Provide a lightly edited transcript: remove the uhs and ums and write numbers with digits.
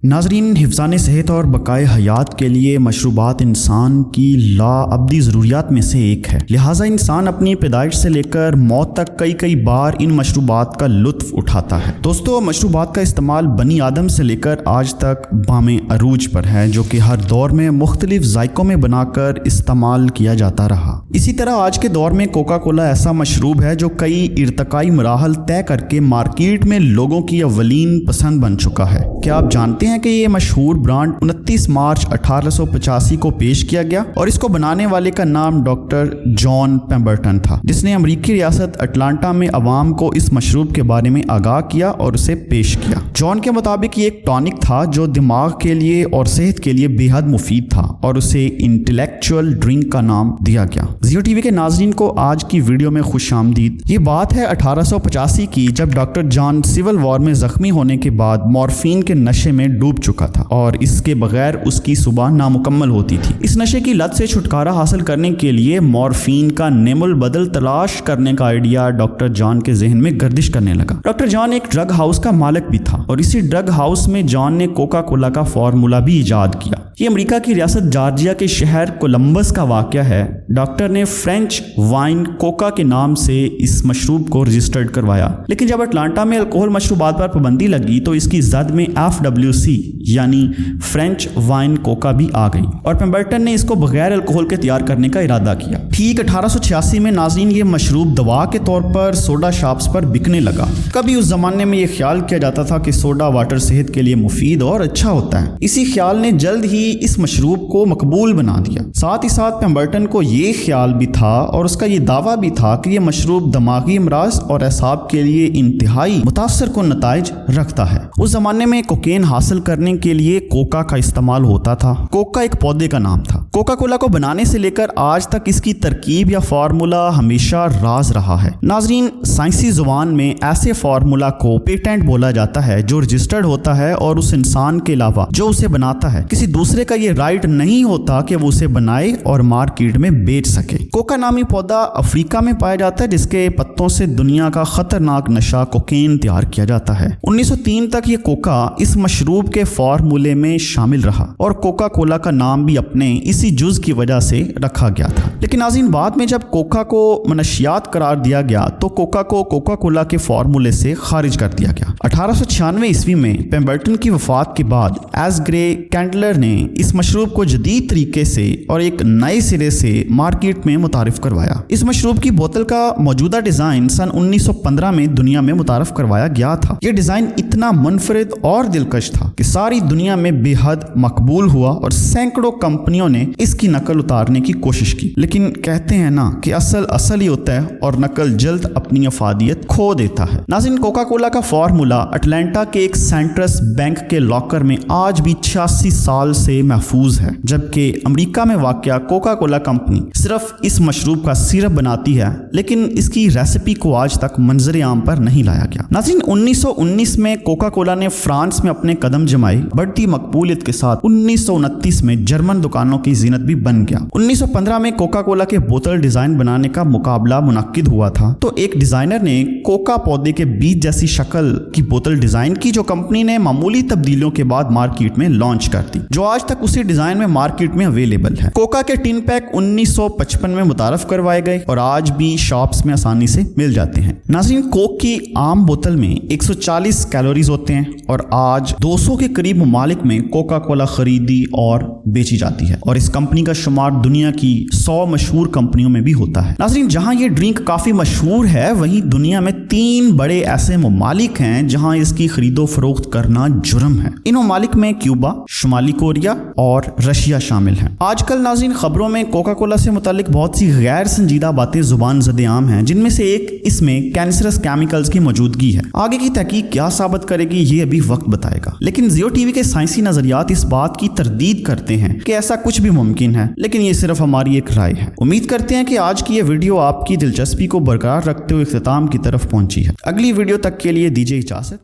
नाजरीन, हिफ्ज़ान सेहत और बकाए हयात के लिए मशरूबात इंसान की लाअब्दी ज़रूरियात में से एक है। लिहाजा इंसान अपनी पैदाइश से लेकर मौत तक कई बार इन मशरूबात का लुत्फ़ उठाता है। दोस्तों, मशरूबात का इस्तेमाल बनी आदम से लेकर आज तक बामे अरूज पर है, जो कि हर दौर में मुख्तलिफ जायकों में बनाकर इस्तेमाल किया जाता रहा। इसी तरह आज के दौर में कोका कोला ऐसा मशरूब है जो कई इर्तकाई मराहल तय करके मार्केट में लोगों की अव्वलीन पसंद बन चुका है। क्या आप जानते हैं कि ये मशहूर ब्रांड 29 मार्च 1885 को पेश किया गया और इसको बनाने वाले का नाम डॉक्टर जॉन पेम्बरटन था, जिसने अमेरिकी रियासत अटलांटा में अवाम को इस मशरूब के बारे में आगाह किया और उसे पेश किया। जॉन के मुताबिक ये एक टॉनिक था जो दिमाग के लिए और सेहत के लिए बेहद मुफीद था और उसे इंटेलेक्चुअल ड्रिंक का नाम दिया गया। जियो टीवी के नाजरीन को आज की वीडियो में खुशामदीद। ये बात है 1885 की, जब डॉक्टर जॉन सिविल वॉर में जख्मी होने के बाद मॉर्फिन के नशे में डूब चुका था और इसके बगैर उसकी सुबह नामुकम्मल होती थी। इस नशे की लत से छुटकारा हासिल करने के लिए मॉर्फिन का नेमुल बदल तलाश करने का आइडिया डॉक्टर जॉन के जहन में गर्दिश करने लगा। डॉक्टर जॉन एक ड्रग हाउस का मालिक भी था और इसी ड्रग हाउस में जॉन ने कोका कोला का फार्मूला भी इजाद किया। ये अमेरिका की रियासत जॉर्जिया के शहर कोलंबस का वाकया है। डॉक्टर ने फ्रेंच वाइन कोका के नाम से इस मशरूब को रजिस्टर्ड करवाया, लेकिन जब अटलांटा में अल्कोहल मशरूबात पर पाबंदी लगी तो इसकी जद में FWC यानी फ्रेंच वाइन कोका भी आ गई और पेम्बरटन ने इसको बगैर अल्कोहल के तैयार करने का इरादा किया। ठीक 1886 में नाज़रीन, ये मशरूब दवा के तौर पर सोडा शॉप्स पर बिकने लगा। कभी उस जमाने में ये ख्याल किया जाता था कि सोडा वाटर सेहत के लिए मुफीद और अच्छा होता है। इसी ख्याल ने जल्द ही इस मशरूब को मकबूल बना दिया। साथ ही साथ पेम्बरटन को ये ख्याल भी था और उसका ये दावा भी था कि ये मशरूब दिमागी अमराज और एसाब के लिए इंतहाई मुतासर कुन नताइज रखता है। उस जमाने में कोकेन हासिल करने के लिए कोका का इस्तेमाल होता था। कोका एक पौधे का नाम था। कोका कोला को बनाने से लेकर आज तक इसकी तरकीब या फार्मूला हमेशा राज रहा है। नाजरीन, साइंसी जुबान में ऐसे फार्मूला को पेटेंट बोला जाता है जो रजिस्टर्ड होता है और उस इंसान के अलावा जो उसे बनाता है किसी दूसरे का ये राइट नहीं होता कि वो उसे बनाए और मार्केट में बेच सके। कोका नामी पौधा अफ्रीका में पाया जाता है, जिसके पत्तों से दुनिया का खतरनाक नशा कोकेन तैयार किया जाता है। 1903 तक ये कोका इस मशरूब के फार्मूले में शामिल रहा और कोका कोला का नाम भी अपने इसी जुज की वजह से रखा गया था। लेकिन नाज़रीन, बाद में जब कोका को मनशियात करार दिया गया तो कोका को कोका कोला के फार्मूले से खारिज कर दिया गया। 1896 ईस्वी में पेम्बरटन की वफात के बाद एस ग्रे कैंडलर ने इस मशरूब को जदीद तरीके से और एक नए सिरे से मार्केट में मुतारिफ करवाया। इस मशरूब की बोतल का मौजूदा डिजाइन सन 1915 में दुनिया में मुतारिफ करवाया गया था। यह डिजाइन इतना मुनफरिद और दिलकश था कि सारी दुनिया में बेहद मकबूल हुआ और सैकड़ों कंपनियों ने इसकी नकल उतारने की कोशिश की। लेकिन कहते हैं ना कि असल ही होता है और नकल जल्द अपनी अफादियत खो देता है। नाज़रीन, कोका कोला का फार्मूला अटलांटा के एक सेंट्रस बैंक के लॉकर में आज भी 86 साल से महफूज है, जबकि अमेरिका में वाक़या कोका कोला कंपनी सिर्फ इस मशरूब का सिरप बनाती है, लेकिन इसकी रेसिपी को आज तक मंजर आम पर नहीं लाया गया। नाज़रीन, 1919 में कोका कोला ने फ्रांस में अपने कदम जमाए। बढ़ती मकबूलियत के साथ 1929 में जर्मन दुकानों की जीनत भी बन गया। 1915 में कोका कोला के बोतल डिजाइन बनाने का मुकाबला मुनक्किद हुआ था, तो एक डिजाइनर ने कोका पौधे के बीज जैसी शक्ल की बोतल डिजाइन की, जो कंपनी ने मामूली तब्दीलियों के बाद मार्केट में लॉन्च कर दी, जो आज तक उसी डिजाइन में मार्केट में अवेलेबल है। कोका के टिन पैक 1955 में मुतारफ करवाए गए और आज भी शॉप्स में आसानी से मिल जाते हैं। नाज़रीन, कोक की आम बोतल में 140 कैलोरीज होते हैं और आज 200 के करीब ममालिक में कोका कोला खरीदी और बेची जाती है और इस कंपनी का शुमार दुनिया की 100 मशहूर कंपनियों में भी होता है। नाज़रीन, जहां ये ड्रिंक काफी मशहूर है, वहीं दुनिया में 3 बड़े ऐसे ममालिक हैं जहां इसकी खरीदो फरोख्त करना जुर्म है। इन ममालिक में क्यूबा, शुमाली कोरिया और रशिया शामिल हैं। आजकल नाज़रीन, खबरों में कोका कोला से मुतालिक बहुत सी गैर संजीदा बातें जुबान ज़दे आम हैं, जिनमें से एक इसमें कैंसरस केमिकल्स की मौजूदगी है। आगे की तहकीक क्या साबित करेगी ये अभी वक्त बताएगा, लेकिन जियो टीवी के साइंसी नजरियात इस बात की तरदीद करते हैं कि ऐसा कुछ भी मुमकिन है, लेकिन ये सिर्फ हमारी एक राय है। उम्मीद करते हैं कि आज की ये वीडियो आपकी दिलचस्पी को बरकरार रखते हुए इख्तिताम की तरफ पहुंची है। अगली वीडियो तक के लिए दीजिए इजाजत।